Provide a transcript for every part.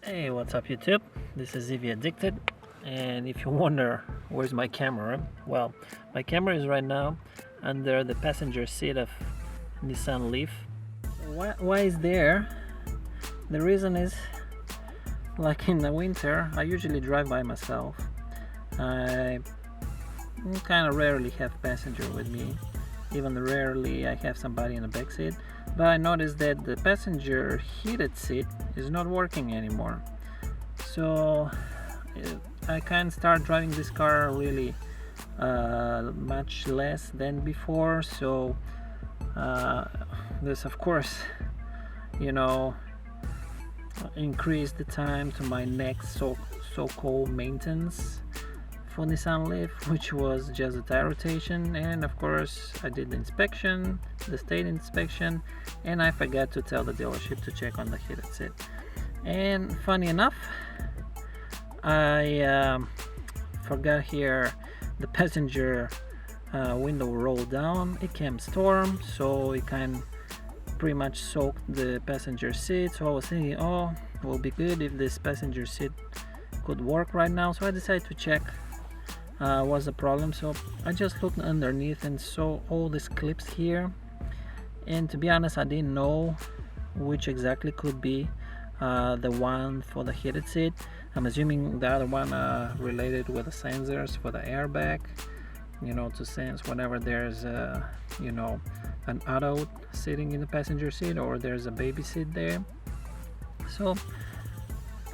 Hey, what's up YouTube? This is EV Addicted, and if you wonder where's my camera, well, my camera is right now under the passenger seat of Nissan LEAF. Why is there? The reason is, like in the winter, I usually drive by myself. I kind of rarely have passenger with me. Even rarely I have somebody in the back seat. But I noticed that the passenger heated seat is not working anymore. So I can start driving this car really much less than before. So this, of course, increase the time to my next so-called maintenance for Nissan LEAF, which was just a tire rotation. And of course I did the inspection, the state inspection, and I forgot to tell the dealership to check on the heated seat. And funny enough, I forgot here the passenger window rolled down. It came storm, so it kind pretty much soaked the passenger seat. So I was thinking, oh, it will be good if this passenger seat could work right now. So I decided to check what's the problem. So I just looked underneath and saw all these clips here, and to be honest, I didn't know which exactly could be the one for the heated seat. I'm assuming the other one related with the sensors for the airbag, to sense whenever there's an adult sitting in the passenger seat or there's a baby seat there. So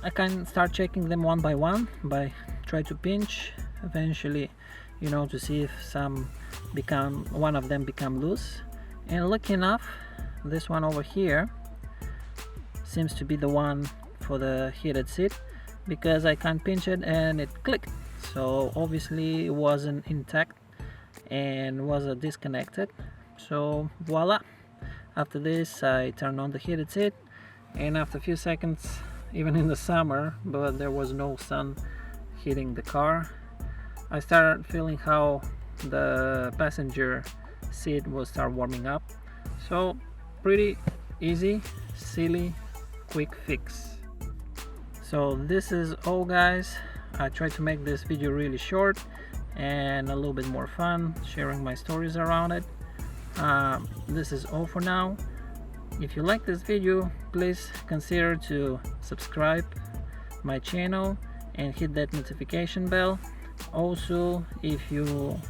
I can start checking them one by one by try to pinch eventually, to see if one of them become loose. And lucky enough, this one over here seems to be the one for the heated seat, because I can't pinch it and it clicked. So obviously it wasn't intact and was disconnected. So voila, after this I turned on the heated seat, and after a few seconds, even in the summer, but there was no sun hitting the car, I started feeling how the passenger seat will start warming up. So pretty easy, silly, quick fix. So this is all, guys. I tried to make this video really short and a little bit more fun, sharing my stories around it. This is all for now. If you like this video, please consider to subscribe my channel and hit that notification bell. Also, if you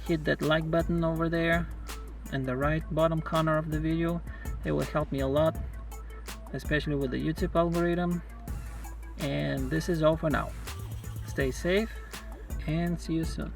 hit that like button over there in the right bottom corner of the video, it will help me a lot, especially with the YouTube algorithm. And this is all for now. Stay safe and see you soon.